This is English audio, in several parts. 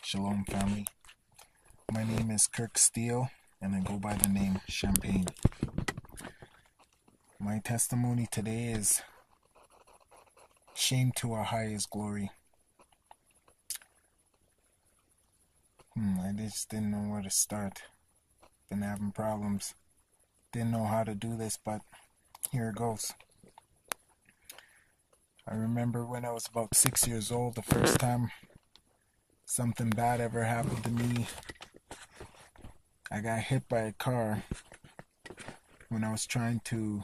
Shalom, family. My name is Steele, and I go by the name Champagne. My testimony today is shame to Ahayah's glory. I just didn't know where to start. Been having problems. Didn't know how to do this, but here it goes. I remember when I was about 6 years old, the first time something bad ever happened to me. I got hit by a car when I was trying to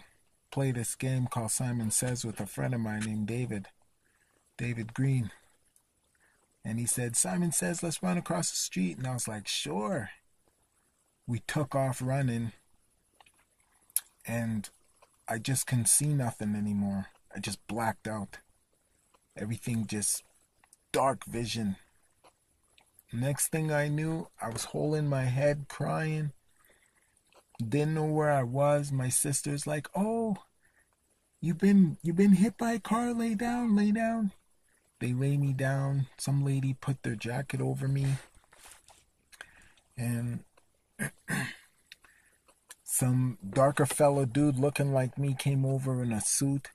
play this game called Simon Says with a friend of mine named David Green. And he said, "Simon Says, let's run across the street." And I was like, sure. We took off running, and I just couldn't see nothing anymore. I just blacked out. Everything just dark vision. Next thing I knew, I was holding my head, crying. Didn't know where I was. My sister's like, "Oh, you've been hit by a car. Lay down, lay down." They lay me down. Some lady put their jacket over me, and some darker fellow dude looking like me came over in a suit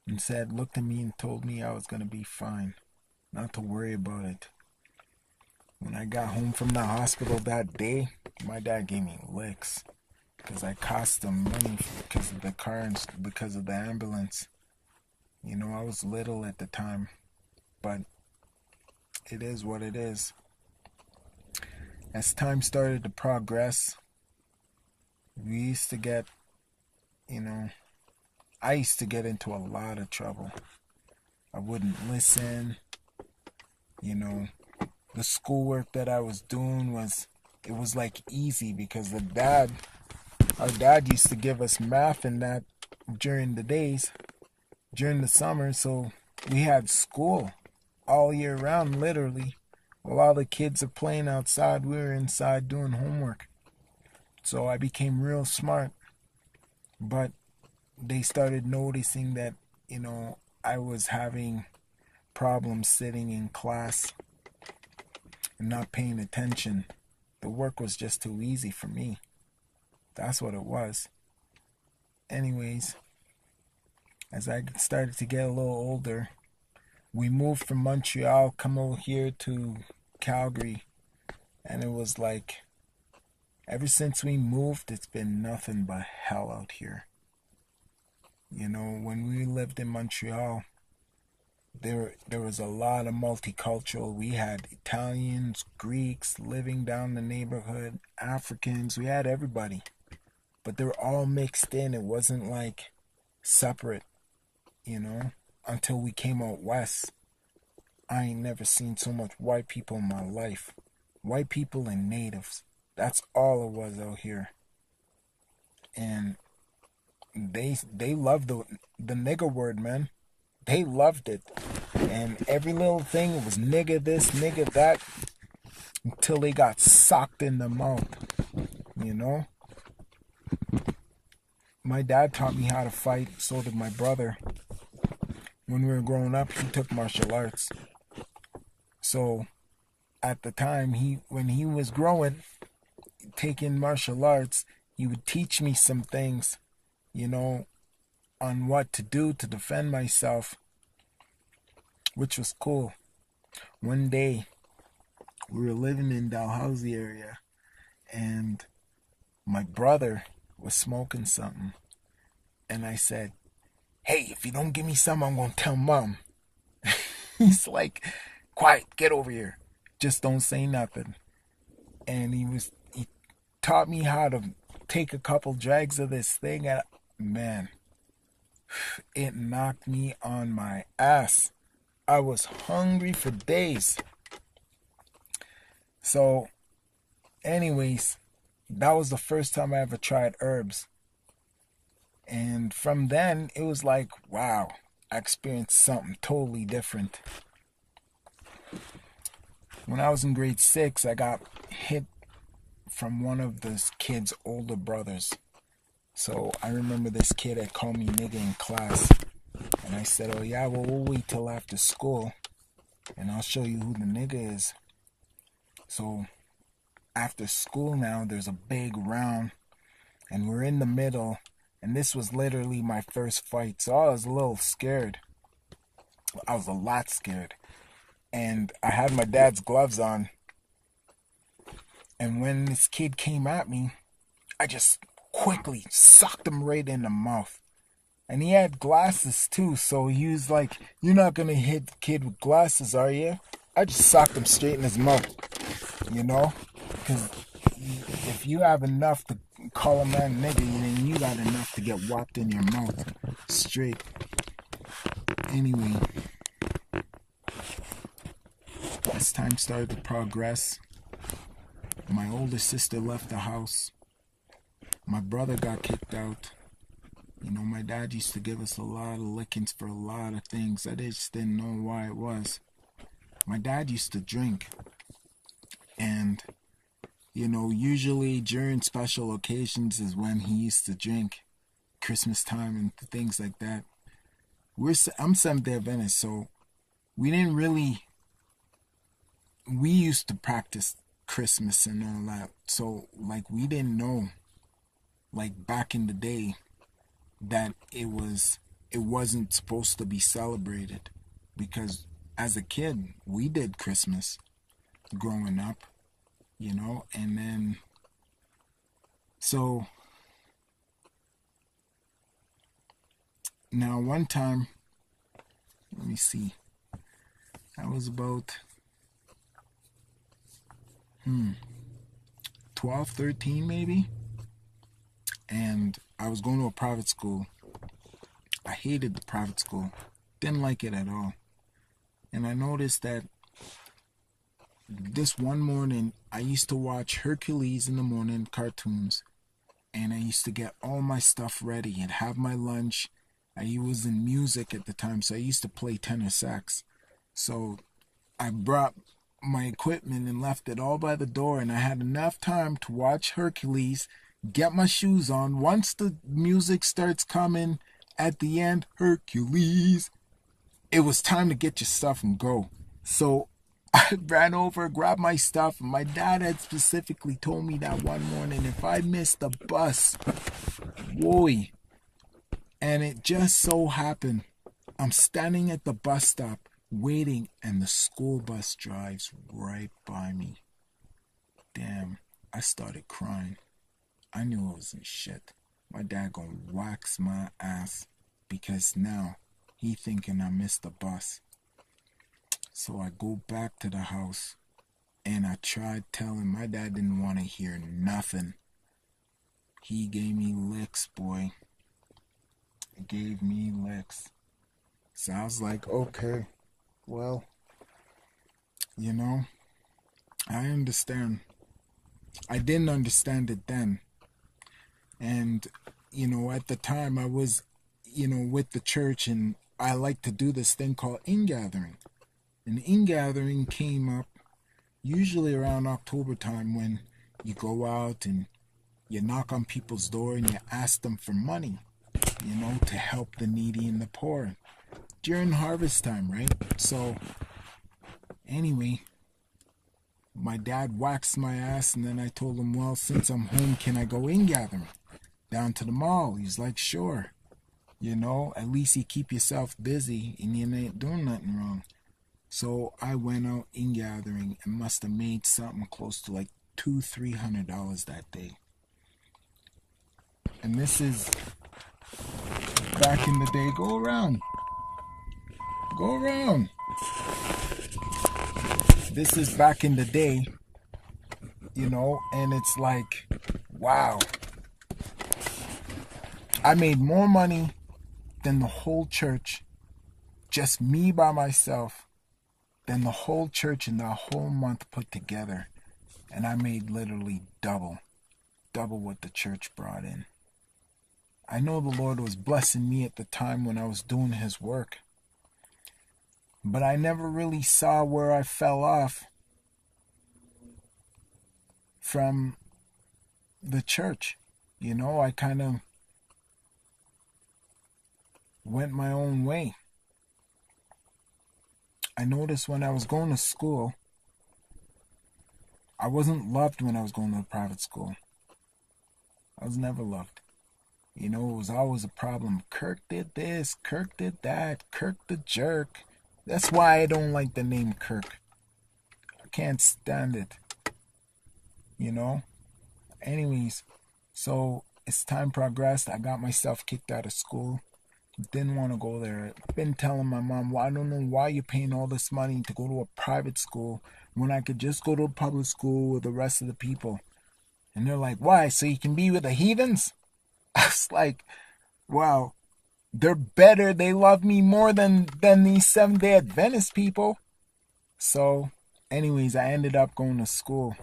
and said, looked at me and told me I was gonna be fine, not to worry about it. When I got home from the hospital that day, my dad gave me licks because I cost him money because of the car and because of the ambulance. You know, I was little at the time, but it is what it is. As time started to progress, we used to get, I used to get into a lot of trouble. I wouldn't listen. The schoolwork that I was doing it was like easy because our dad used to give us math and that during the days, during the summer, so we had school all year round, literally. While all the kids are playing outside, we were inside doing homework. So I became real smart. But they started noticing that, I was having problems sitting in class and not paying attention. The work was just too easy for me. That's what it was. Anyways, as I started to get a little older, we moved from Montreal, come over here to Calgary, and it was like, ever since we moved, it's been nothing but hell out here. When we lived in Montreal, there was a lot of multicultural. We had Italians, Greeks living down the neighborhood, Africans, we had everybody. But they were all mixed in. It wasn't like separate, until we came out west. I ain't never seen so much white people in my life. White people and natives. That's all it was out here. And they loved the nigger word, man. They loved it. And every little thing was nigga this, nigga that, until they got socked in the mouth, My dad taught me how to fight, so did my brother. When we were growing up, he took martial arts. So at the time, when he was growing, taking martial arts, he would teach me some things, on what to do to defend myself, which was cool. One day, we were living in Dalhousie area, and my brother was smoking something. And I said, "Hey, if you don't give me some, I'm going to tell Mom." He's like, "Quiet, get over here. Just don't say nothing." And he taught me how to take a couple drags of this thing, and man, it knocked me on my ass. I was hungry for days. So, anyways, that was the first time I ever tried herbs. And from then, it was like, wow, I experienced something totally different. When I was in grade 6, I got hit from one of this kid's older brothers. So I remember this kid had called me nigga in class. And I said, "Oh yeah, well, we'll wait till after school and I'll show you who the nigga is." So after school now, there's a big round, and we're in the middle. And this was literally my first fight, so I was a little scared. I was a lot scared. And I had my dad's gloves on. And when this kid came at me, I just quickly socked him right in the mouth. And he had glasses too, so he was like, "You're not gonna hit the kid with glasses, are you?" I just socked him straight in his mouth, you know? Because if you have enough to call a man nigga, then you got enough to get whopped in your mouth straight. Anyway, as time started to progress, my older sister left the house. My brother got kicked out. You know, my dad used to give us a lot of lickings for a lot of things. I just didn't know why it was. My dad used to drink. And, you know, usually during special occasions is when he used to drink. Christmas time and things like that. I'm Seventh-day Adventist, so we didn't really... We used to practice Christmas and all that. So, like, we didn't know, like, back in the day, that it wasn't supposed to be celebrated, because as a kid we did Christmas growing up, you know. And then so now one time, let me see, I was about 12, 13 maybe, and I was going to a private school. I hated the private school, didn't like it at all. And I noticed that this one morning, I used to watch Hercules in the morning, cartoons, and I used to get all my stuff ready and have my lunch. I was in music at the time, so I used to play tenor sax. So I brought my equipment and left it all by the door, and I had enough time to watch Hercules, get my shoes on. Once the music starts coming at the end, Hercules, it was time to get your stuff and go. So I ran over, grabbed my stuff, and my dad had specifically told me that one morning if I missed the bus, boy. And it just so happened, I'm standing at the bus stop waiting, and the school bus drives right by me. Damn, I started crying. I knew I was in shit. My dad gonna wax my ass because now he thinking I missed the bus. So I go back to the house, and I tried telling. My dad didn't want to hear nothing. He gave me licks, boy. He gave me licks. So I was like, okay, well, you know, I understand. I didn't understand it then. And, you know, at the time I was, you know, with the church, and I like to do this thing called ingathering. And ingathering came up usually around October time, when you go out and you knock on people's door and you ask them for money, you know, to help the needy and the poor during harvest time, right? So anyway, my dad waxed my ass, and then I told him, well, since I'm home, can I go ingathering down to the mall? He's like, sure. You know, at least you keep yourself busy and you ain't doing nothing wrong. So I went out ingathering and must have made something close to like $200-300 that day. And this is back in the day. Go around. Go around. This is back in the day, you know, and it's like, wow. I made more money than the whole church, just me by myself, than the whole church in the whole month put together. And I made literally double what the church brought in. I know the Lord was blessing me at the time when I was doing His work, but I never really saw where I fell off from the church. You know, I kind of went my own way. I noticed when I was going to school, I wasn't loved when I was going to a private school. I was never loved. You know, it was always a problem. Kirk did this, Kirk did that, Kirk the jerk. That's why I don't like the name Kirk. I can't stand it. You know? Anyways, so as time progressed, I got myself kicked out of school. Didn't want to go there. Been telling my mom, well, I don't know why you're paying all this money to go to a private school when I could just go to a public school with the rest of the people. And they're like, why? So you can be with the heathens? I was like, wow, they're better. They love me more than these Seventh-day Adventist people. So, anyways, I ended up going to school.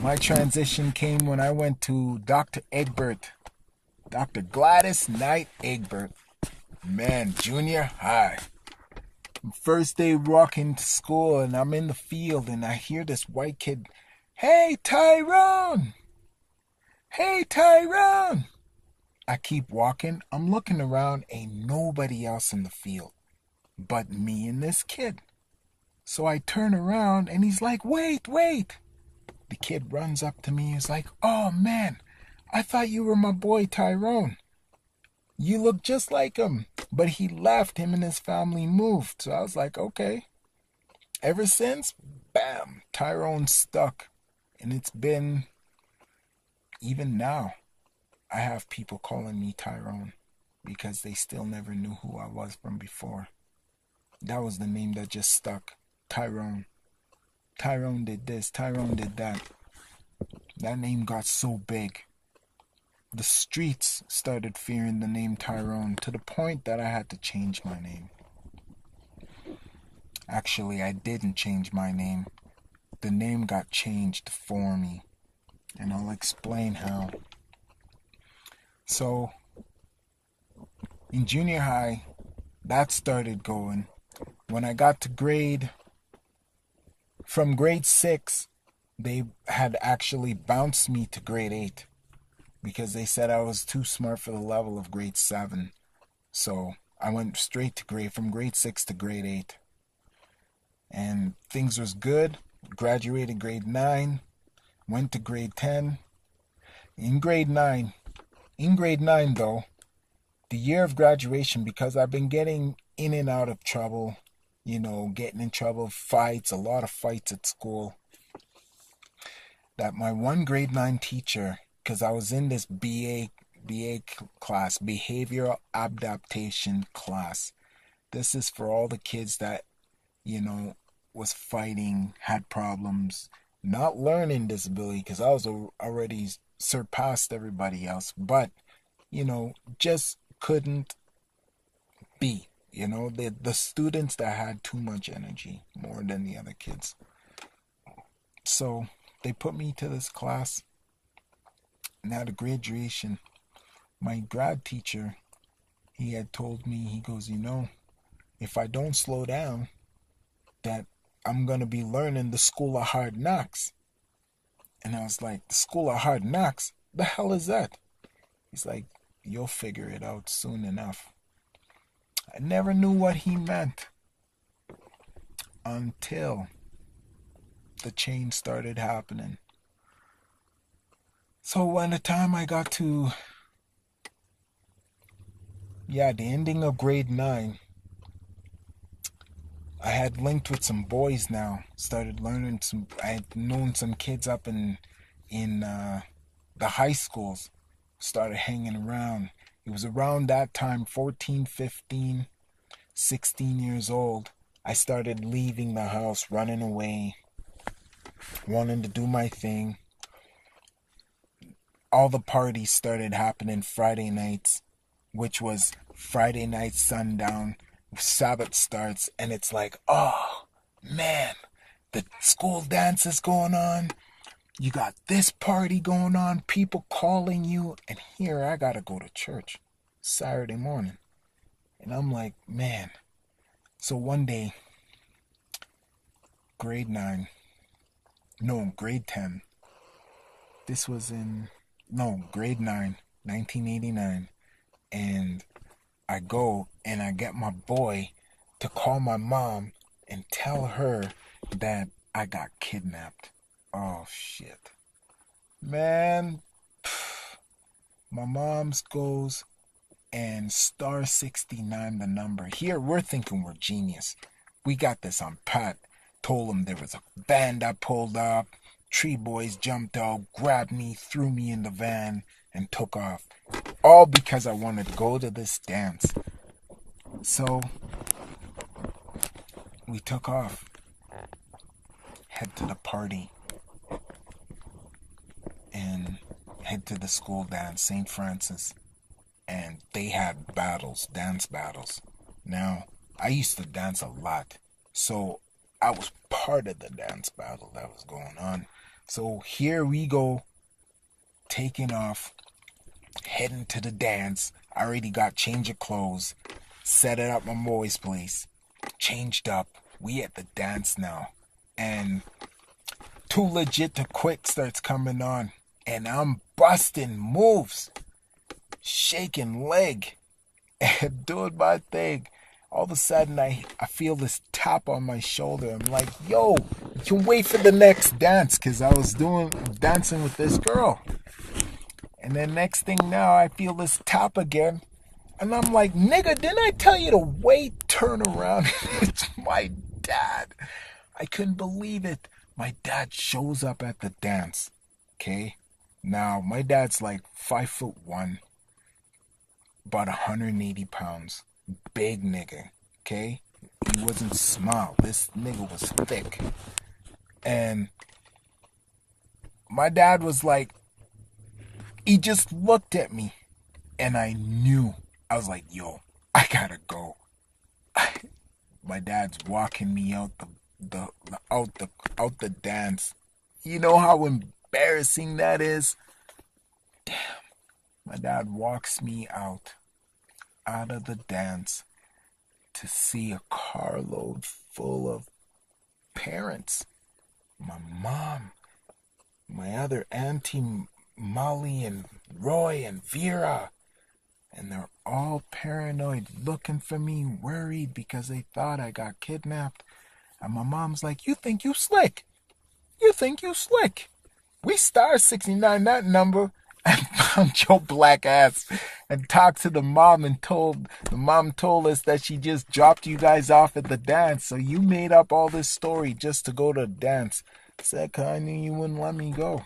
My transition came when I went to Dr. Egbert. Dr. Gladys Knight Egbert. Man, junior high. First day walking to school and I'm in the field and I hear this white kid, hey, Tyrone! Hey, Tyrone! I keep walking. I'm looking around. Ain't nobody else in the field but me and this kid. So I turn around and he's like, wait. The kid runs up to me. He's like, oh, man, I thought you were my boy Tyrone. You look just like him. But he left. Him and his family moved. So I was like, okay. Ever since, bam, Tyrone stuck. And it's been, even now, I have people calling me Tyrone because they still never knew who I was from before. That was the name that just stuck. Tyrone. Tyrone did this. Tyrone did that. That name got so big. The streets started fearing the name Tyrone to the point that I had to change my name. Actually, I didn't change my name. The name got changed for me. And I'll explain how. So, in junior high, that started going. When I got to from grade 6, they had actually bounced me to grade 8 because they said I was too smart for the level of grade 7. So I went straight to from grade 6 to grade 8. And things was good. Graduated grade 9, went to grade 10. In grade 9 though, the year of graduation, because I've been getting in and out of trouble, getting in trouble, fights, a lot of fights at school, that my one grade 9 teacher, because I was in this BA class, behavioral adaptation class. This is for all the kids that, was fighting, had problems, not learning disability, because I was already surpassed everybody else, but, just couldn't be. The students that had too much energy, more than the other kids. So they put me to this class. And at a graduation, my grad teacher, he had told me, he goes, if I don't slow down, that I'm going to be learning the School of Hard Knocks. And I was like, the School of Hard Knocks? The hell is that? He's like, you'll figure it out soon enough. I never knew what he meant until the change started happening. So when the time I got to, the ending of grade 9, I had linked with some boys now. Started learning I had known some kids up in the high schools. Started hanging around. It was around that time, 14, 15, 16 years old. I started leaving the house, running away, wanting to do my thing. All the parties started happening Friday nights, which was Friday night sundown. Sabbath starts, and it's like, oh, man, the school dance is going on. You got this party going on, people calling you, and here I gotta go to church Saturday morning. And I'm like, man. So one day, grade 10. This was grade 9, 1989. And I go and I get my boy to call my mom and tell her that I got kidnapped. Oh, shit. Man, my mom's goes and star 69 the number. Here, we're thinking we're genius. We got this on pat. Told him there was a van that pulled up. Tree boys jumped out, grabbed me, threw me in the van, and took off. All because I wanted to go to this dance. So, we took off. Head to the party. And head to the school dance, St. Francis. And they had battles, dance battles. Now, I used to dance a lot, so I was part of the dance battle that was going on. So here we go, taking off, heading to the dance. I already got change of clothes, set it up my boy's place, changed up. We at the dance now, and Too Legit to Quit starts coming on, and I'm busting moves. Shaking leg and doing my thing. All of a sudden, I feel this tap on my shoulder. I'm like, yo, you can wait for the next dance, because I was dancing with this girl. And then next thing now, I feel this tap again. And I'm like, nigga, didn't I tell you to wait? Turn around. It's my dad. I couldn't believe it. My dad shows up at the dance. Okay? Now, my dad's like 5'1", about 180 pounds. Big nigga, okay? He wasn't small. This nigga was thick. And my dad was like, he just looked at me. And I knew. I was like, yo, I gotta go. My dad's walking me out the dance. You know how embarrassing that is? Damn. My dad walks me out of the dance to see a carload full of parents. My mom, my other auntie Molly and Roy and Vera. And they're all paranoid, looking for me, worried because they thought I got kidnapped. And my mom's like, you think you slick? You think you slick? We star 69 that number. And found your black ass and talked to the mom, and the mom told us that she just dropped you guys off at the dance. So you made up all this story just to go to the dance. Said, 'cause I knew you wouldn't let me go.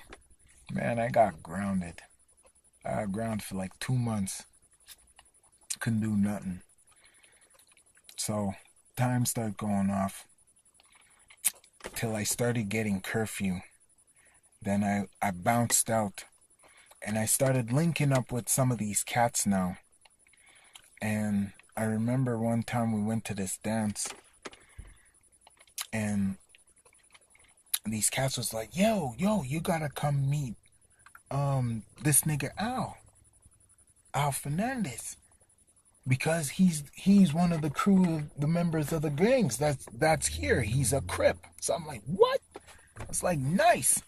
Man, I got grounded. I got grounded for like 2 months. Couldn't do nothing. So time started going off till I started getting curfew. Then I bounced out. And I started linking up with some of these cats now. And I remember one time we went to this dance. And these cats was like, yo, you gotta come meet this nigga Al Fernandez. Because he's one of the crew, the members of the gangs that's here. He's a Crip. So I'm like, what? It's like, nice.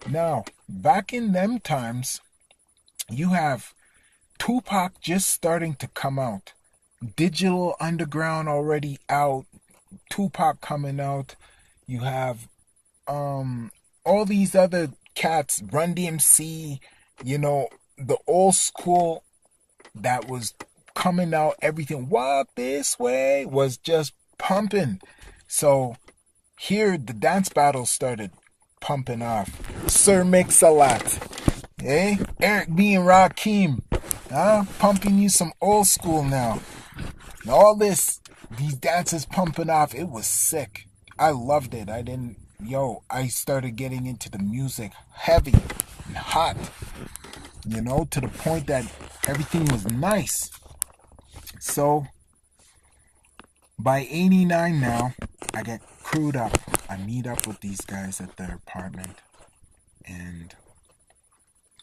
Now, back in them times, you have Tupac just starting to come out. Digital Underground already out. Tupac coming out. You have all these other cats, Run DMC, the old school that was coming out. Everything Walk This Way was just pumping. So here the dance battles started pumping off. Sir Mix-a-Lot, Eric B and Rakim, pumping you some old school now. And all these dances pumping off. It was sick. I loved it. I started getting into the music heavy and hot, to the point that everything was nice. So by 89 now, I get crewed up. I meet up with these guys at their apartment. And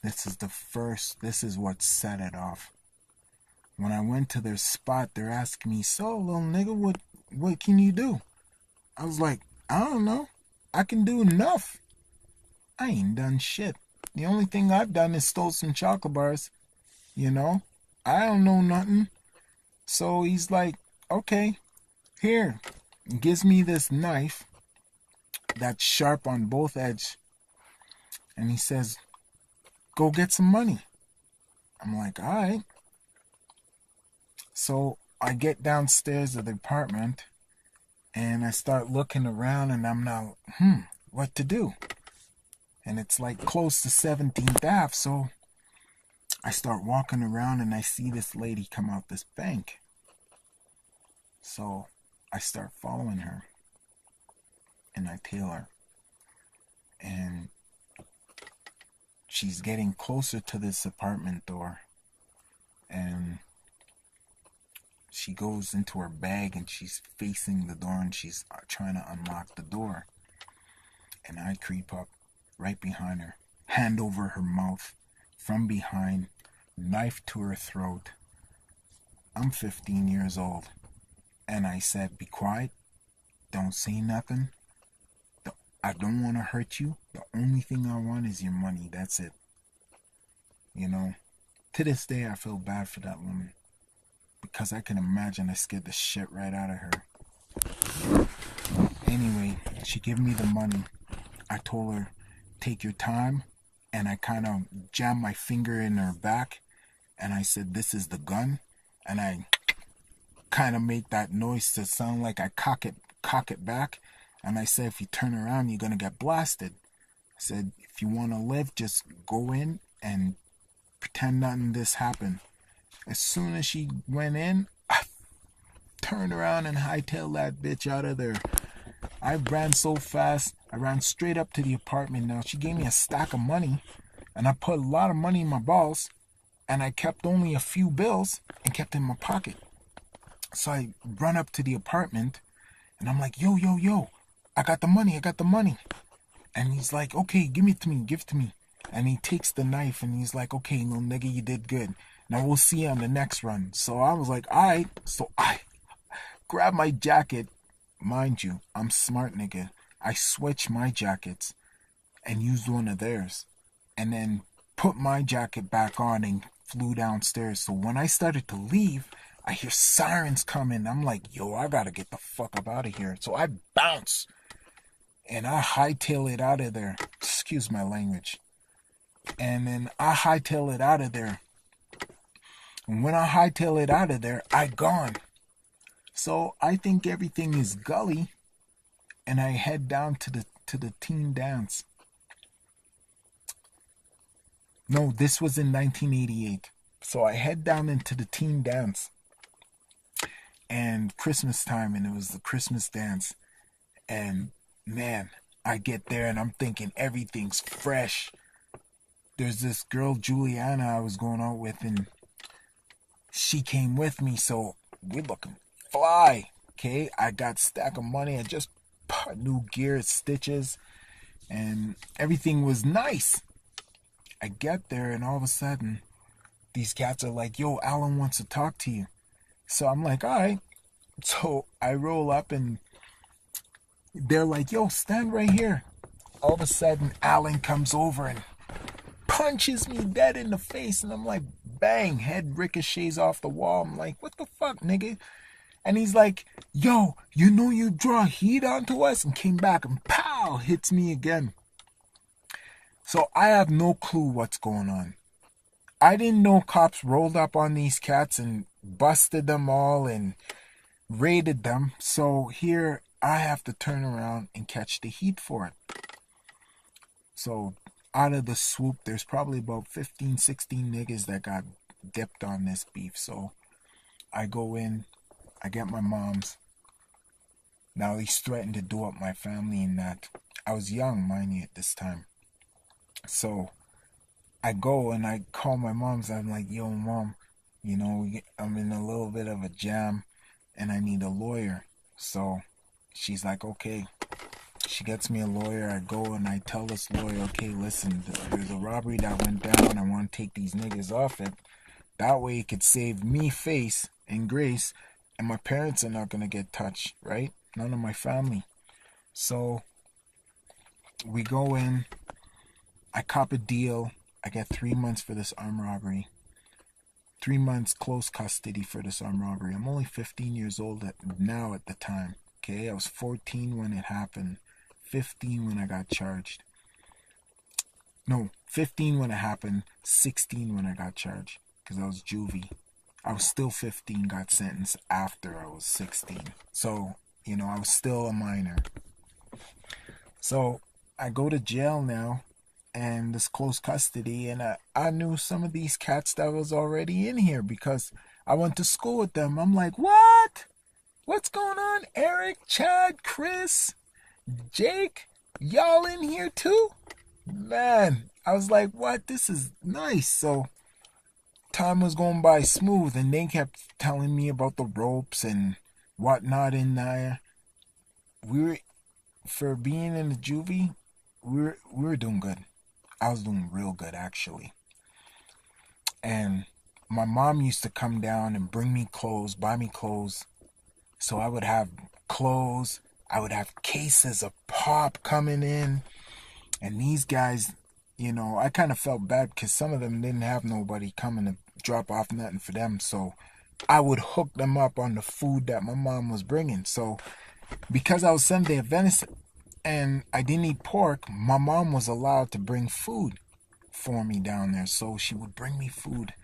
this is what set it off. When I went to their spot, they're asking me, so, little nigga, what can you do? I was like, I don't know. I can do enough. I ain't done shit. The only thing I've done is stole some chocolate bars. I don't know nothing. So he's like, okay, here. Gives me this knife that's sharp on both edges. And he says, go get some money. I'm like, all right. So I get downstairs of the apartment and I start looking around and I'm now, what to do? And it's like close to 17th Ave. So I start walking around and I see this lady come out this bank. So I start following her and I tail her. And she's getting closer to this apartment door. And she goes into her bag and she's facing the door and she's trying to unlock the door. And I creep up right behind her, hand over her mouth, from behind, knife to her throat. I'm 15 years old. And I said, be quiet, don't say nothing. I don't want to hurt you. The only thing I want is your money. That's it. You know, to this day, I feel bad for that woman. Because I can imagine I scared the shit right out of her. Anyway, she gave me the money. I told her, take your time. And I kind of jammed my finger in her back. And I said, this is the gun. And I kind of made that noise to sound like I cock it back. And I said, if you turn around, you're going to get blasted. I said, if you want to live, just go in and pretend nothing this happened. As soon as she went in, I turned around and hightailed that bitch out of there. I ran so fast, I ran straight up to the apartment. Now, she gave me a stack of money, and I put a lot of money in my balls, and I kept only a few bills and kept it in my pocket. So I run up to the apartment, and I'm like, yo, I got the money. And he's like, okay, give it to me. And he takes the knife, and he's like, okay, no, nigga, you did good. Now we'll see you on the next run. So I was like, all right. So I grabbed my jacket. Mind you, I'm smart, nigga. I switched my jackets and used one of theirs. And then put my jacket back on and flew downstairs. So when I started to leave, I hear sirens coming. I'm like, yo, I gotta get the fuck up out of here. So I bounce. And I hightail it out of there. Excuse my language. And then I hightail it out of there. And when I hightail it out of there, I gone. So I think everything is gully. And I head down to the teen dance. No, this was in 1988. So I head down into the teen dance. And Christmas time, and it was the Christmas dance. And man, I get there and I'm thinking everything's fresh. There's this girl, Juliana, I was going out with, and she came with me, so we're looking fly. Okay, I got a stack of money. I just bought new gear, stitches, and everything was nice. I get there, and all of a sudden, these cats are like, yo, Alan wants to talk to you. So I'm like, all right. So I roll up, and they're like, yo, stand right here. All of a sudden, Alan comes over and punches me dead in the face. And I'm like, bang, head ricochets off the wall. I'm like, what the fuck, nigga? And he's like, yo, you know you draw heat onto us? And came back and pow, hits me again. So I have no clue what's going on. I didn't know cops rolled up on these cats and busted them all and raided them. So here I have to turn around and catch the heat for it. So out of the swoop, there's probably about 15, 16 niggas that got dipped on this beef. So I go in, I get my mom's. Now he's threatened to do up my family and that. I was young, mind you, at this time. So I go and I call my mom's. I'm like, yo, mom, you know, I'm in a little bit of a jam and I need a lawyer. So she's like, okay. She gets me a lawyer. I go and I tell this lawyer, okay, listen, there's a robbery that went down. I want to take these niggas off it. That way it could save me face and grace, and my parents are not going to get touched, right? None of my family. So we go in. I cop a deal. I get 3 months for this armed robbery. 3 months close custody for this armed robbery. I'm only 15 years old now at the time. Okay, I was 14 when it happened. 15 when I got charged. No, 15 when it happened, 16 when I got charged because I was juvie. I was still 15, got sentenced after I was 16. So, I was still a minor. So I go to jail now and this close custody, and I knew some of these cats that was already in here because I went to school with them. I'm like, what? What's going on? Eric, Chad, Chris, Jake, y'all in here too? Man, I was like, what? This is nice. So time was going by smooth, and they kept telling me about the ropes and whatnot in there. We were, for being in the juvie, we were doing good. I was doing real good actually. And my mom used to come down and bring me clothes, buy me clothes. So I would have clothes. I would have cases of pop coming in. And these guys, I kind of felt bad because some of them didn't have nobody coming to drop off nothing for them. So I would hook them up on the food that my mom was bringing. So because I was Seventh-day Adventist and I didn't eat pork, my mom was allowed to bring food for me down there. So she would bring me food.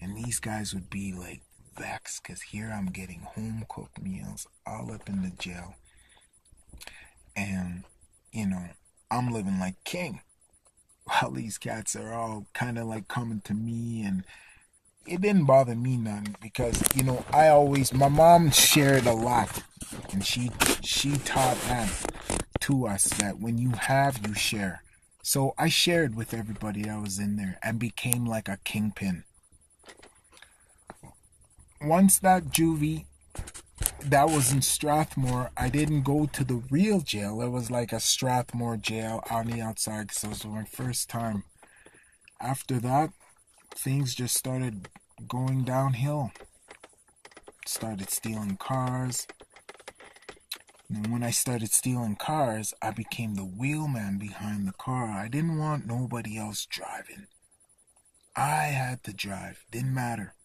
And these guys would be like vexed because here I'm getting home cooked meals all up in the jail. And, I'm living like king. While these cats are all kind of like coming to me, and it didn't bother me none because my mom shared a lot, and she taught that to us that when you have, you share. So I shared with everybody that was in there and became like a kingpin. Once that juvie that was in Strathmore, I didn't go to the real jail. It was like a Strathmore jail on the outside because it was my first time. After that, things just started going downhill. Started stealing cars. And when I started stealing cars, I became the wheelman behind the car. I didn't want nobody else driving. I had to drive. Didn't matter.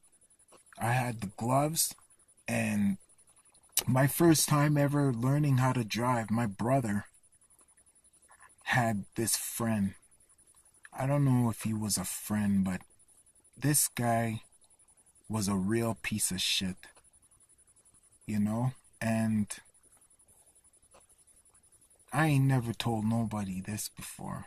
I had the gloves, and my first time ever learning how to drive, my brother had this friend. I don't know if he was a friend, but this guy was a real piece of shit. And I ain't never told nobody this before.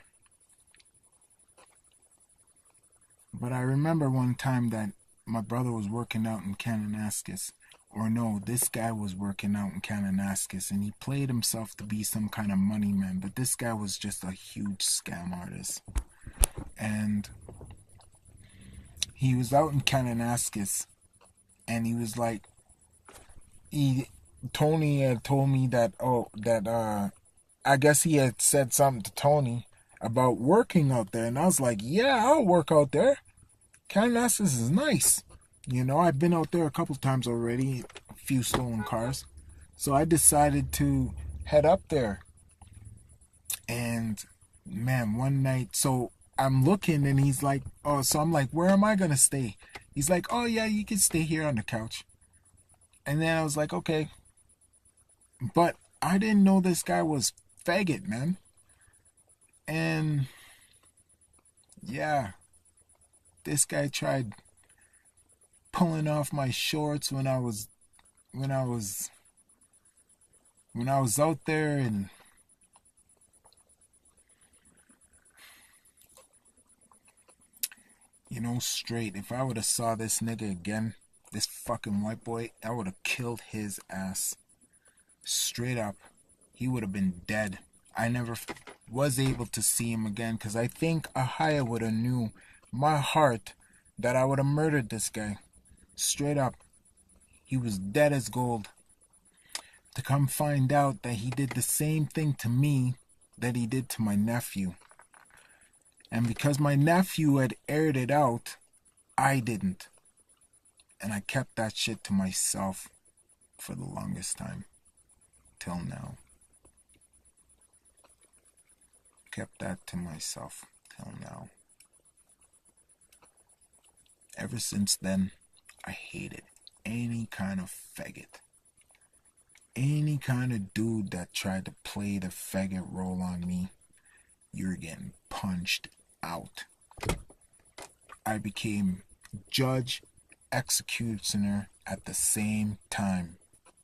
But I remember one time that my brother was working out in Kananaskis. Or no, this guy was working out in Kananaskis, and he played himself to be some kind of money man, but this guy was just a huge scam artist. And he was out in Kananaskis, and he was like, Tony had told me that, I guess he had said something to Tony about working out there, and I was like, yeah, I'll work out there. Kananaskis is nice. I've been out there a couple times already, a few stolen cars. So I decided to head up there. And man, one night, so I'm looking and he's like, so I'm like, where am I going to stay? He's like, oh yeah, you can stay here on the couch. And then I was like, okay. But I didn't know this guy was faggot, man. And yeah, this guy tried pulling off my shorts when I was out there, and straight, if I would have saw this nigga again, this fucking white boy, I would have killed his ass. Straight up. He would have been dead. I never was able to see him again because I think Ahayah would have knew my heart that I would have murdered this guy. Straight up. He was dead as gold. To come find out that he did the same thing to me that he did to my nephew. And because my nephew had aired it out, I didn't. And I kept that shit to myself for the longest time. Till now. Kept that to myself till now. Ever since then, I hated any kind of faggot. Any kind of dude that tried to play the faggot role on me, you're getting punched out. I became judge, executioner at the same time.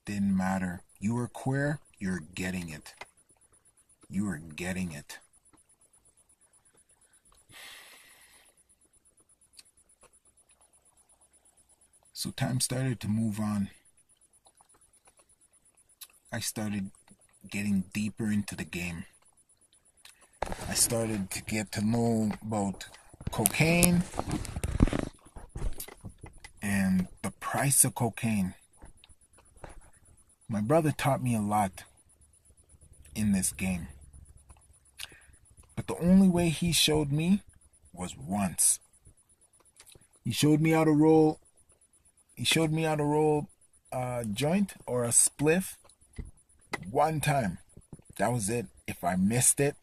Didn't matter. You were queer, you're getting it. You were getting it. So time started to move on. I started getting deeper into the game. I started to get to know about cocaine and the price of cocaine. My brother taught me a lot in this game. But the only way he showed me was once. He showed me how to roll a joint or a spliff one time. That was it. If I missed it,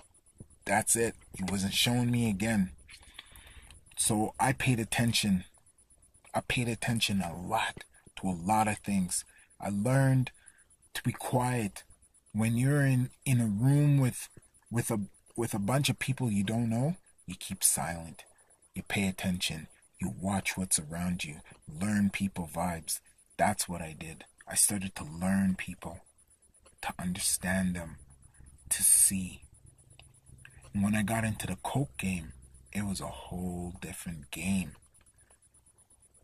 that's it. He wasn't showing me again. So I paid attention. I paid attention a lot to a lot of things. I learned to be quiet. When you're in a room with a bunch of people you don't know, you keep silent. You pay attention. You watch what's around you. Learn people vibes. That's what I did. I started to learn people, to understand them, to see. And when I got into the coke game, it was a whole different game.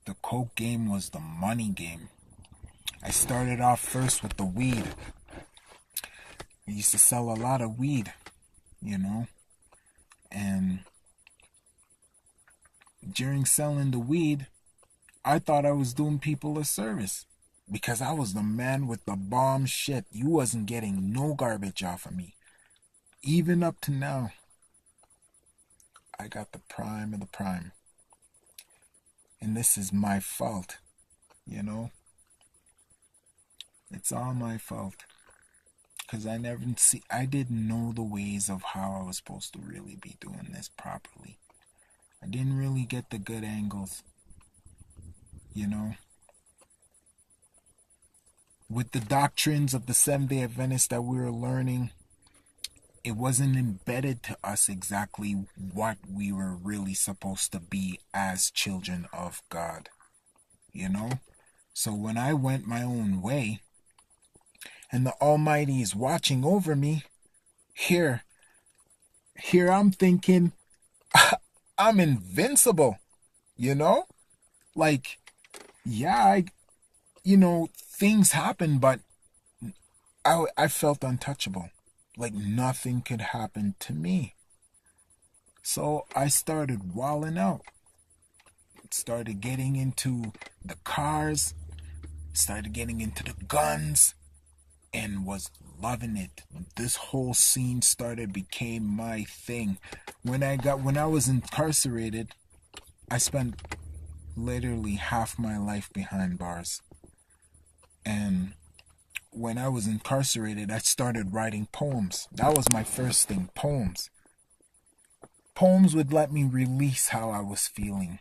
The coke game was the money game. I started off first with the weed. I used to sell a lot of weed, and during selling the weed, I thought I was doing people a service because I was the man with the bomb shit. You wasn't getting no garbage off of me. Even up to now, I got the prime of the prime. And this is my fault, It's all my fault. Because I didn't know the ways of how I was supposed to really be doing this properly. I didn't really get the good angles, With the doctrines of the Seventh-day Adventists that we were learning, it wasn't embedded to us exactly what we were really supposed to be as children of God, So when I went my own way, and the Almighty is watching over me, here I'm thinking, I'm invincible, Like, yeah, things happen, but I felt untouchable. Like nothing could happen to me. So I started walling out. Started getting into the cars, started getting into the guns, and was loving it. This whole scene became my thing. When I was incarcerated, I spent literally half my life behind bars. And when I was incarcerated, I started writing poems. That was my first thing, poems. Poems would let me release how I was feeling.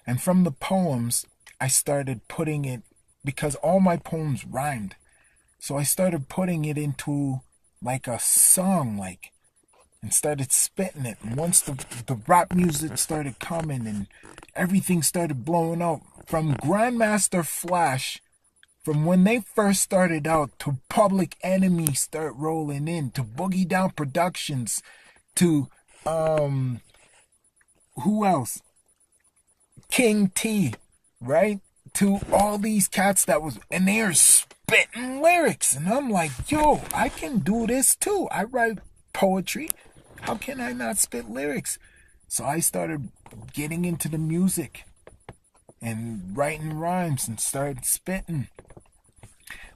And from the poems, I started putting it, because all my poems rhymed. So I started putting it into like a song, and started spitting it. And once the rap music started coming and everything started blowing up, from Grandmaster Flash, from when they first started out, to Public Enemy start rolling in, to Boogie Down Productions, to who else? King T, right? To all these cats and they are spitting lyrics, and I'm like, yo, I can do this too. I write poetry. How can I not spit lyrics? So I started getting into the music and writing rhymes and started spitting.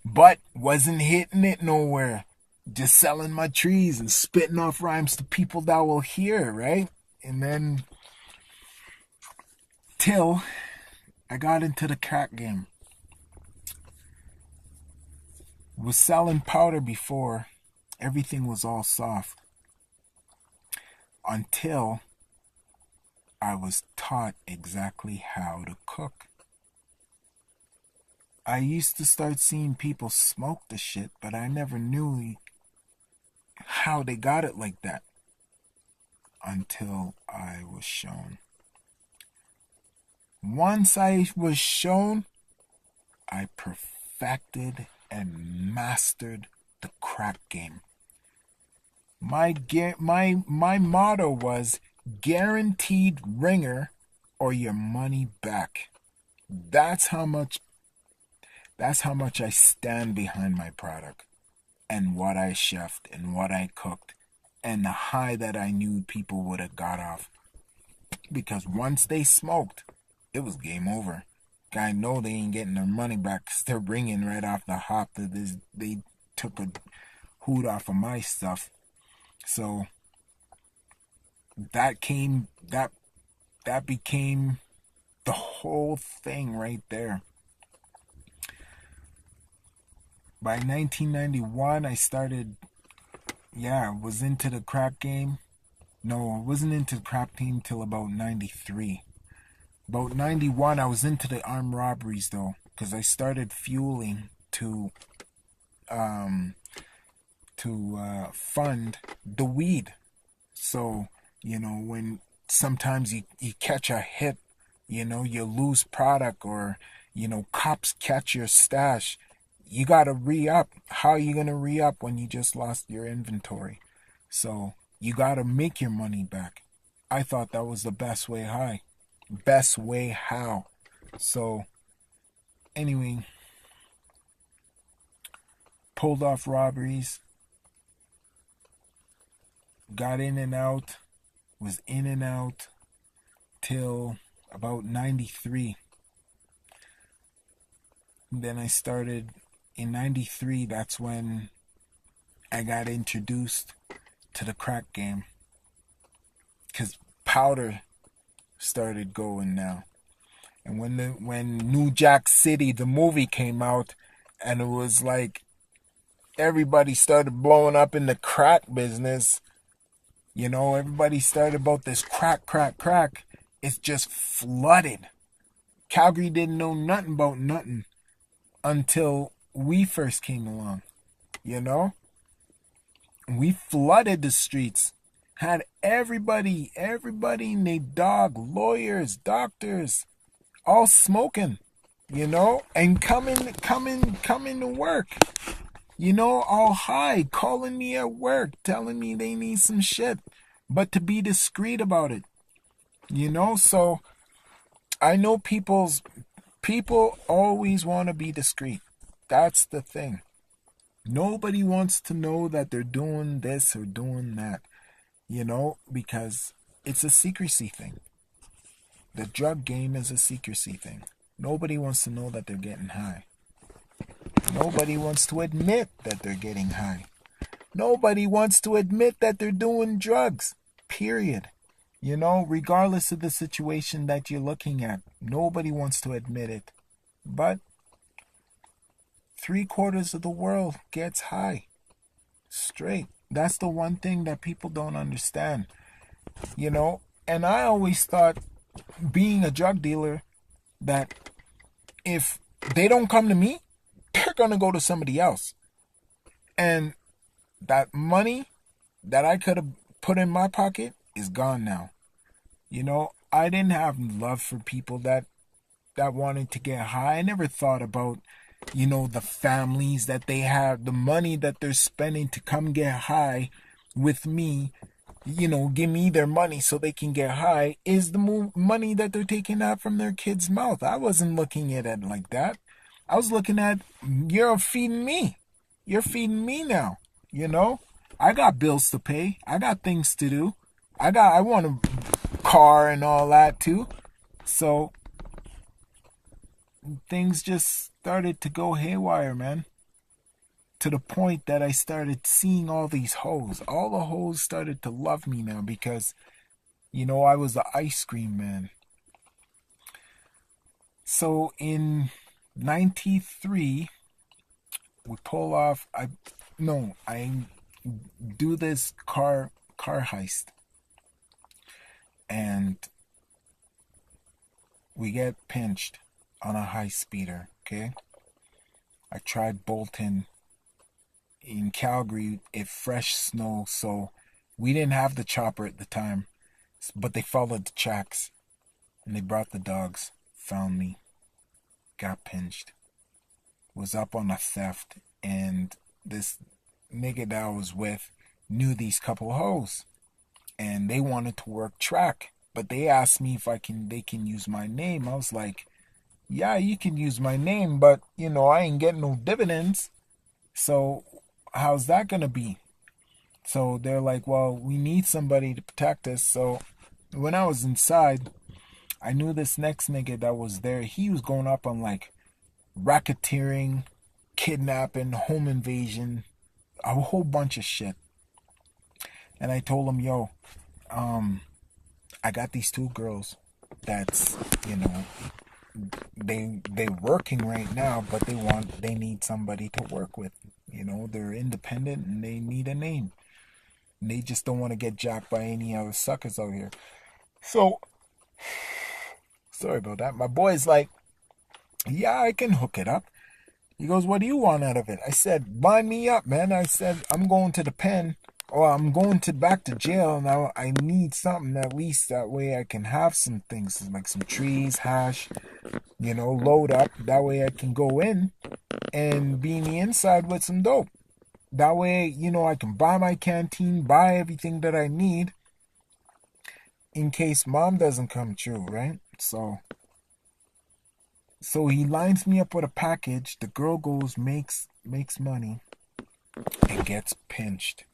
But wasn't hitting it nowhere. Just selling my trees and spitting off rhymes to people that will hear, right? And then till I got into the crack game. Was selling powder before. Everything was all soft. Until I was taught exactly how to cook. I used to start seeing people smoke the shit, but I never knew how they got it like that. until I was shown. Once I was shown, I perfected and mastered the crack game. My motto was guaranteed ringer or your money back. That's how much I stand behind my product and what I chefed and what I cooked and the high that I knew people would have got off. Because once they smoked, it was game over. I know they ain't getting their money back because they're ringing right off the hop that they took a hoot off of my stuff. So that became the whole thing right there. By 1991, I was into the crack game. No, I wasn't into the crack game till about 93. About 91, I was into the armed robberies though, because I started fueling to fund the weed. So, when sometimes you catch a hit, you lose product, or, cops catch your stash, you got to re-up. How are you going to re-up when you just lost your inventory? So you got to make your money back. I thought that was the best way how. So anyway, pulled off robberies, got in and out, was in and out till about 93. Then I started in 93. That's when I got introduced to the crack game, because powder started going now. And when New Jack City, the movie, came out, and it was like everybody started blowing up in the crack business, everybody started about this crack. It's just flooded. Calgary didn't know nothing about nothing until we first came along. We flooded the streets. Had everybody and their dog, lawyers, doctors, all smoking, and coming to work, all high, calling me at work, telling me they need some shit, but to be discreet about it, so I know people always want to be discreet. That's the thing. Nobody wants to know that they're doing this or doing that, because it's a secrecy thing. The drug game is a secrecy thing. Nobody wants to know that they're getting high. Nobody wants to admit that they're getting high. Nobody wants to admit that they're doing drugs, period. Regardless of the situation that you're looking at, nobody wants to admit it. But 3/4 of the world gets high. Straight. That's the one thing that people don't understand. And I always thought, being a drug dealer, that if they don't come to me, they're going to go to somebody else. And that money that I could have put in my pocket is gone now. I didn't have love for people that wanted to get high. I never thought about, the families that they have, the money that they're spending to come get high with me, give me their money so they can get high, is the money that they're taking out from their kids' mouth. I wasn't looking at it like that. I was looking at, you're feeding me. You're feeding me now. I got bills to pay. I got things to do. I want a car and all that too. So things just started to go haywire, man. To the point that I started seeing all these hoes. All the hoes started to love me now because, I was the ice cream man. So in 93, we pull off. I do this car heist, and we get pinched on a high speeder. Okay, I tried bolting. In Calgary, it fresh snow, so We didn't have the chopper at the time, but they followed the tracks and they brought the dogs, found me, got pinched, was up on a theft, and this nigga that I was with knew these couple hoes and they wanted to work track. But they asked me if they can use my name. I was like, yeah, you can use my name, but I ain't getting no dividends. So how's that gonna be? So they're like, well, we need somebody to protect us. So when I was inside, I knew this next nigga that was there. He was going up on like racketeering, kidnapping, home invasion, a whole bunch of shit. And I told him, yo, I got these two girls that's, they working right now, but they need somebody to work with. They're independent and they need a name. And they just don't want to get jacked by any other suckers out here. So, sorry about that. My boy's like, yeah, I can hook it up. He goes, what do you want out of it? I said, bind me up, man. I said, I'm going to the pen, or I'm going back to jail. Now I need something at least that way I can have some things like some trees, hash, load up. That way I can go in and be in the inside with some dope. That way, I can buy my canteen, buy everything that I need in case mom doesn't come true, right? So he lines me up with a package. The girl goes, makes money, and gets pinched.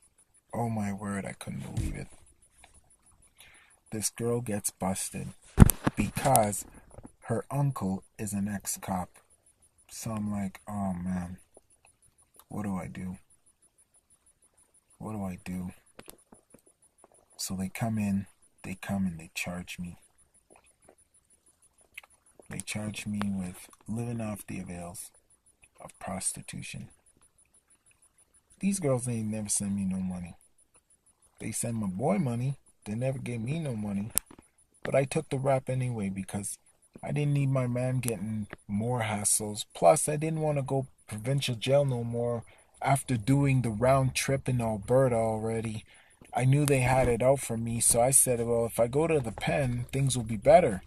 Oh my word, I couldn't believe it. This girl gets busted because her uncle is an ex-cop. So I'm like, oh man, what do I do? What do I do? So they come and they charge me. They charge me with living off the avails of prostitution. These girls ain't never send me no money. They send my boy money. They never gave me no money. But I took the rap anyway because I didn't need my man getting more hassles. Plus, I didn't want to go provincial jail no more after doing the round trip in Alberta already. I knew they had it out for me, so I said, well, if I go to the pen, things will be better.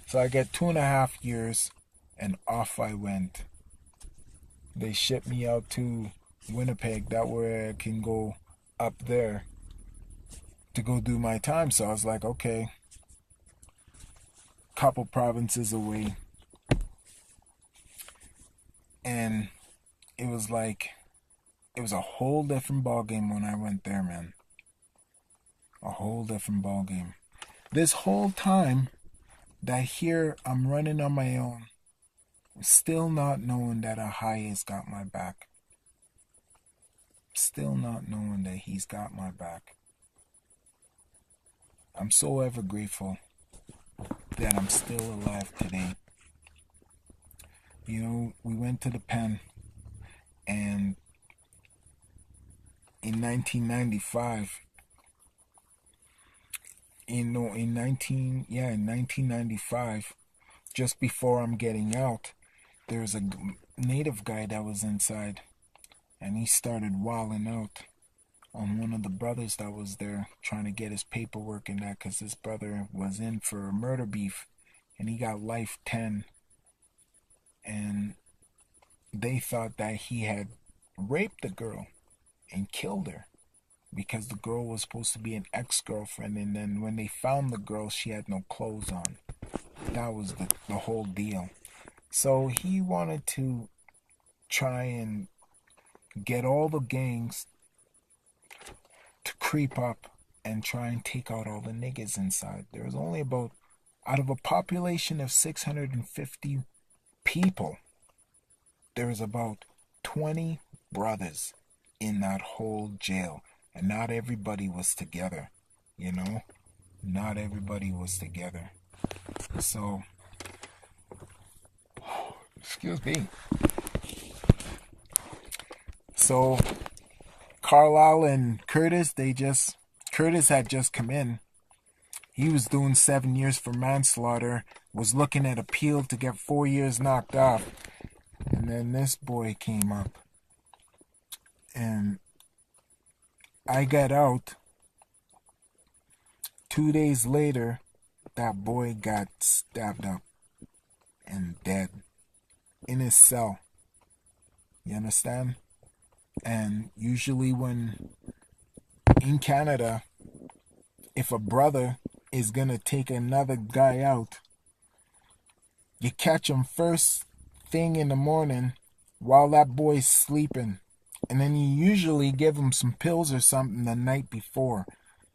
So I get 2.5 years, and off I went. They shipped me out to Winnipeg. That way I can go up there to go do my time. So I was like, okay, couple provinces away. And it was a whole different ballgame when I went there, man. A whole different ballgame. This whole time that here I'm running on my own, still not knowing that Ahayah's got my back. Still not knowing that he's got my back. I'm so ever grateful that I'm still alive today. We went to the pen, and in 1995, in 1995, just before I'm getting out, there's a native guy that was inside, and he started wilding out on one of the brothers that was there, trying to get his paperwork and that, because his brother was in for a murder beef, and he got life 10, and they thought that he had raped the girl and killed her, because the girl was supposed to be an ex-girlfriend, and then when they found the girl, she had no clothes on. That was the whole deal. So he wanted to try and get all the gangs to creep up and try and take out all the niggas inside. There was only about, out of a population of 650 people, there was about 20 brothers in that whole jail. And not everybody was together, Not everybody was together. So, excuse me. So, Carlisle and Curtis, Curtis had just come in. He was doing 7 years for manslaughter, was looking at appeal to get 4 years knocked off. And then this boy came up. And I got out. 2 days later, that boy got stabbed up and dead in his cell. You understand? And usually, when in Canada, if a brother is gonna take another guy out, you catch him first thing in the morning while that boy's sleeping. And then you usually give him some pills or something the night before.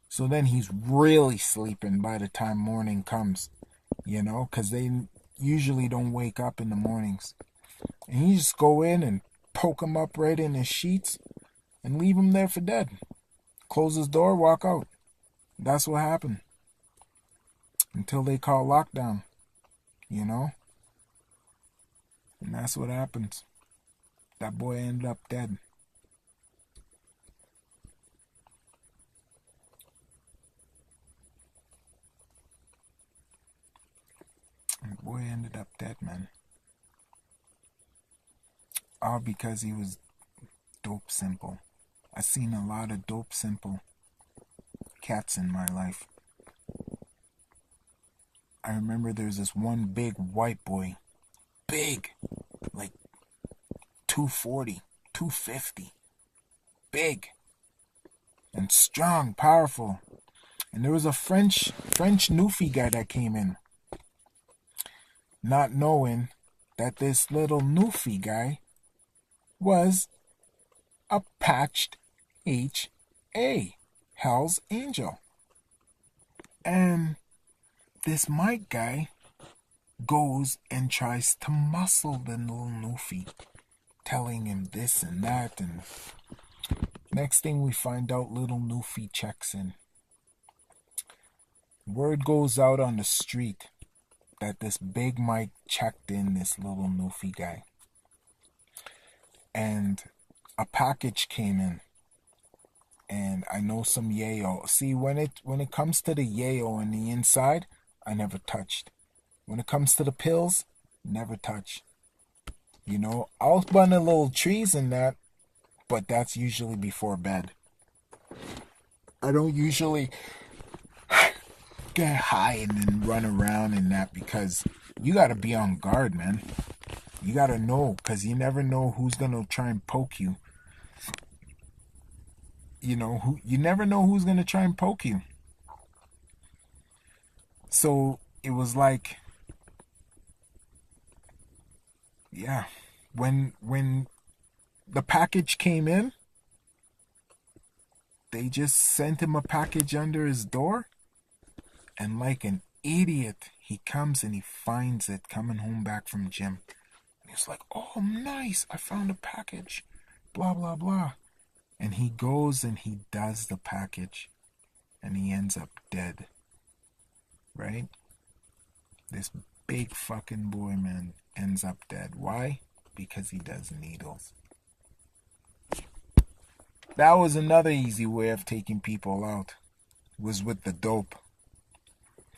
So then he's really sleeping by the time morning comes, because they usually don't wake up in the mornings. And you just go in and poke him up right in his sheets and leave him there for dead. Close his door, walk out. That's what happened. Until they call lockdown, And that's what happens. That boy ended up dead. The boy ended up dead, man. All because he was dope simple. I've seen a lot of dope simple cats in my life. I remember there's this one big white boy. Big. Like 240, 250. Big. And strong, powerful. And there was a French Newfie guy that came in. Not knowing that this little Newfie guy was a patched HA, Hell's Angel. And this Mike guy goes and tries to muscle the little Newfie, telling him this and that, and next thing we find out, little Newfie checks in. Word goes out on the street that this big Mike checked in this little Newfie guy. And a package came in. And I know some yayo. See, when it comes to the yayo on the inside, I never touched. When it comes to the pills, never touch. I'll bun a little trees in that, but that's usually before bed. I don't usually get high and then run around in that, because you gotta be on guard, man. You gotta know, because you never know who's gonna try and poke you. You never know who's gonna try and poke you. So it was like, yeah, when the package came in, they just sent him a package under his door, and like an idiot, he comes and he finds it coming home back from gym. And he's like, oh, nice, I found a package, blah, blah, blah. And he goes and he does the package, and he ends up dead. Right? This big fucking boy, man, ends up dead. Why? Because he does needles. That was another easy way of taking people out, was with the dope.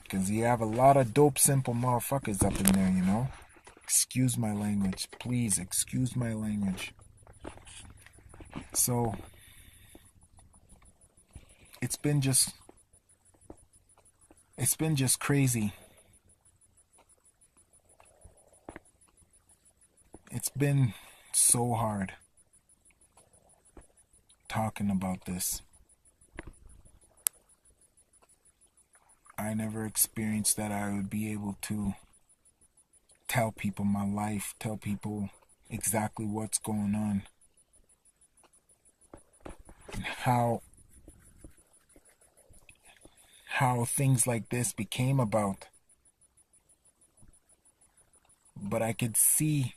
Because you have a lot of dope simple motherfuckers up in there, Excuse my language. Please, excuse my language. So, it's been just crazy. It's been so hard talking about this. I never experienced that I would be able to tell people my life, tell people exactly what's going on, and how things like this became about. But I could see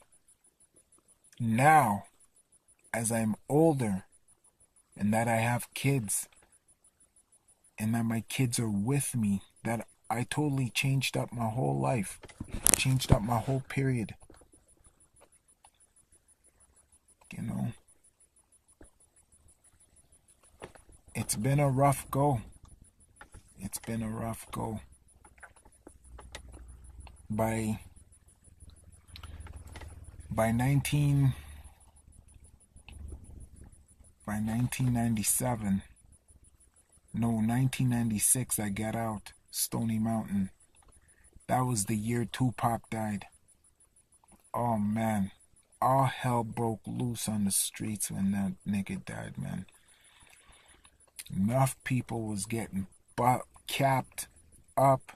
now, as I'm older, and that I have kids, and that my kids are with me, that I totally changed up my whole life, changed up my whole period. It's been a rough go. It's been a rough go. By 1997, No, 1996 I got out. Stony Mountain. That was the year Tupac died. Oh man. All hell broke loose on the streets when that nigga died, man. Enough people was getting capped up,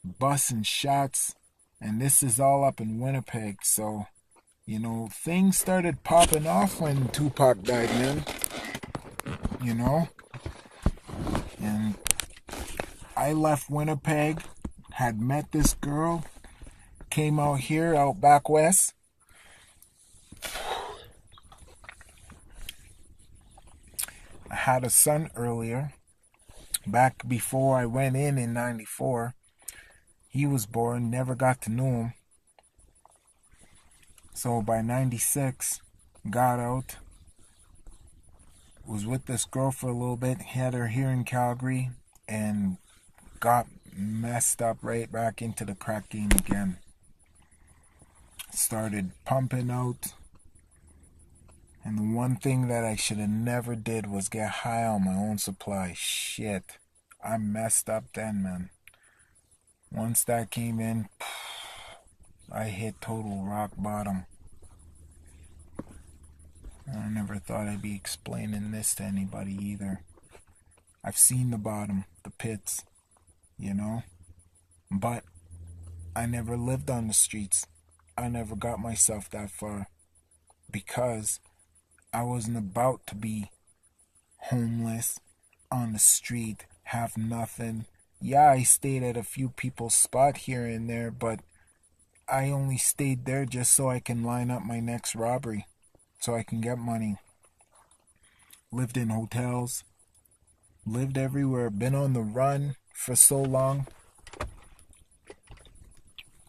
busting shots, and this is all up in Winnipeg, so things started popping off when Tupac died, man. And I left Winnipeg, had met this girl, came out here, out back west. I had a son earlier, back before I went in 94. He was born, never got to know him. So by 96, got out, was with this girl for a little bit, had her here in Calgary, and got messed up right back into the crack game again. Started pumping out, and the one thing that I should have never did was get high on my own supply. Shit, I messed up then, man. Once that came in, I hit total rock bottom. I never thought I'd be explaining this to anybody either. I've seen the bottom, the pits, but I never lived on the streets. I never got myself that far because I wasn't about to be homeless, on the street, have nothing. Yeah, I stayed at a few people's spot here and there, but I only stayed there just so I can line up my next robbery, so I can get money. Lived in hotels, lived everywhere, been on the run for so long.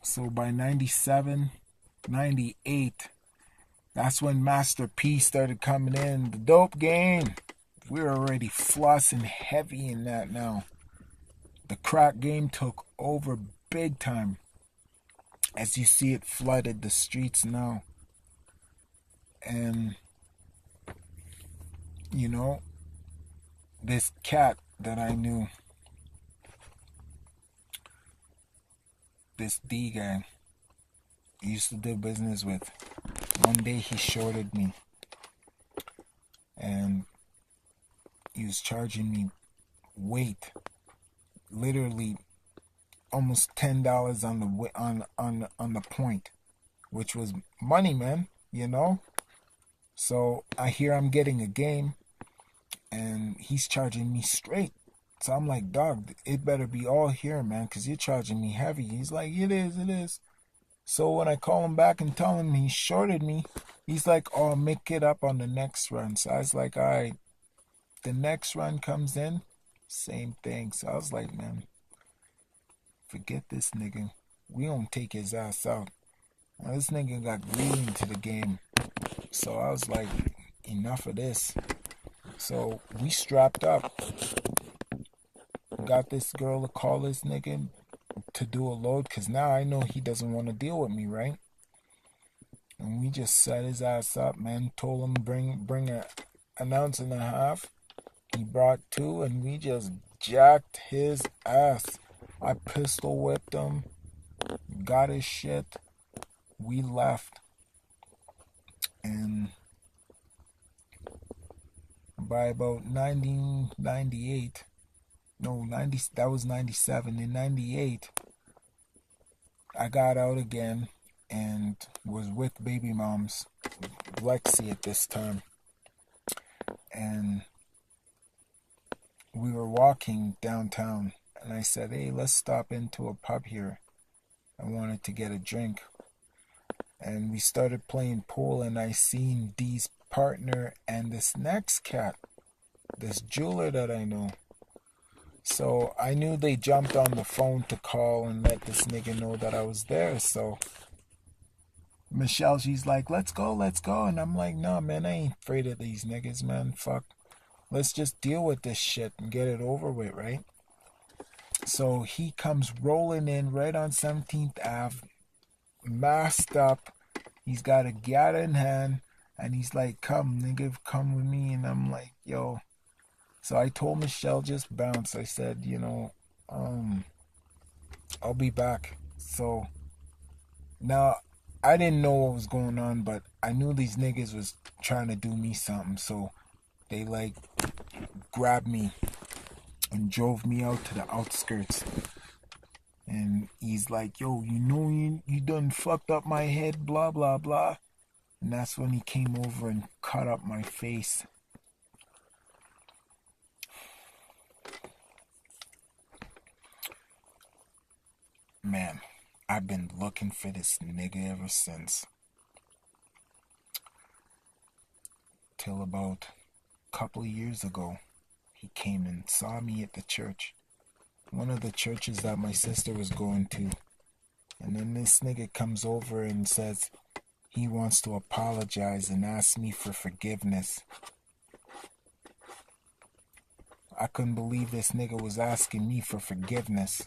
So by 97, 98, that's when Master P started coming in. The dope game. We're already flossing heavy in that now. The crack game took over big time. As you see, it flooded the streets now. And, this cat that I knew, this D guy, used to do business with, one day he shorted me. And he was charging me weight, literally almost $10 on the point, which was money, man. So I hear I'm getting a game, and he's charging me straight. So I'm like, dog, it better be all here, man, because you're charging me heavy. He's like, it is. So when I call him back and tell him he shorted me, he's like, oh, make it up on the next run. So I was like, all right. The next run comes in, same thing. So I was like, man, forget this nigga. We don't take his ass out. Now, this nigga got greedy into the game. So I was like, enough of this. So we strapped up. Got this girl to call this nigga to do a load, because now I know he doesn't want to deal with me, right? And we just set his ass up, man. Told him bring an ounce and a half. He brought 2, and we just jacked his ass. I pistol whipped him, got his shit. We left. And by about 1998, that was 97. In 98, I got out again and was with baby mom's, Lexi at this time. And we were walking downtown, and I said, hey, let's stop into a pub here. I wanted to get a drink. And we started playing pool, and I seen D's partner and this next cat, this jeweler that I know. So I knew they jumped on the phone to call and let this nigga know that I was there. So Michelle, she's like, let's go. And I'm like, nah, man, I ain't afraid of these niggas, man. Fuck. Let's just deal with this shit and get it over with, right? So he comes rolling in right on 17th Ave, masked up. He's got a gat in hand, and he's like, come, nigga, come with me. And I'm like, yo. So I told Michelle just bounce. I said, I'll be back. So now I didn't know what was going on, but I knew these niggas was trying to do me something. So they like grabbed me and drove me out to the outskirts. And he's like, yo, you done fucked up my head, blah, blah, blah. And that's when he came over and cut up my face. Man, I've been looking for this nigga ever since. Till about a couple of years ago, he came and saw me at the church. One of the churches that my sister was going to. And then this nigga comes over and says he wants to apologize and ask me for forgiveness. I couldn't believe this nigga was asking me for forgiveness.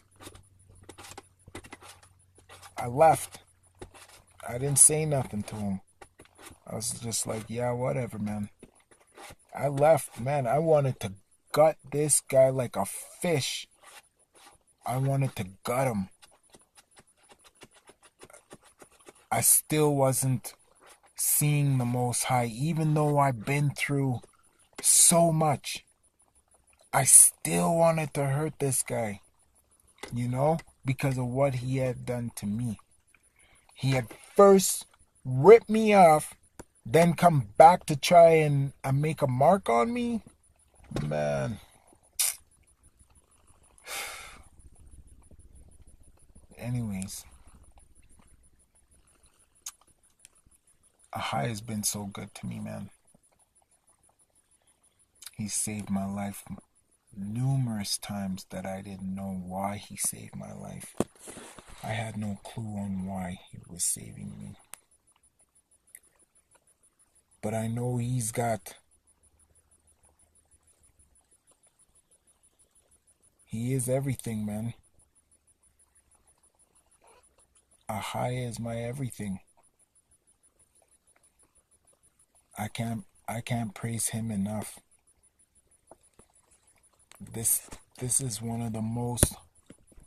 I left. I didn't say nothing to him. I was just like, yeah, whatever, man. I left, man. I wanted to gut this guy like a fish. I wanted to gut him. I still wasn't seeing the Most High, even though I've been through so much. I still wanted to hurt this guy, because of what he had done to me. He had first ripped me off, then come back to try and make a mark on me. Man. Anyways, Ahayah has been so good to me, man. He saved my life numerous times that I didn't know why he saved my life. I had no clue on why he was saving me. But I know he is everything, man. Ahayah is my everything. I can't praise him enough. This is one of the most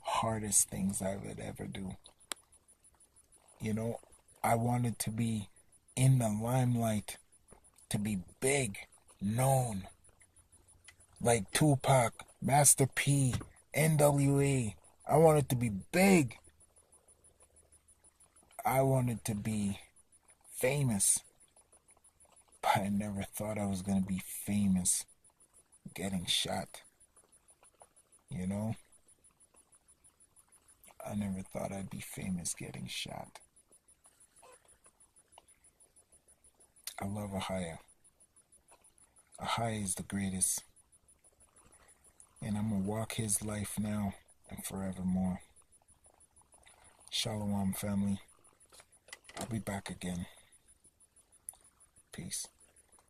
hardest things I would ever do. I wanted to be in the limelight, to be big, known, like Tupac, Master P, NWA. I wanted to be big. I wanted to be famous. But I never thought I was going to be famous getting shot. I never thought I'd be famous getting shot. I love Ahayah. Ahayah is the greatest. And I'm going to walk his life now and forevermore. Shalom, family. I'll be back again. Peace.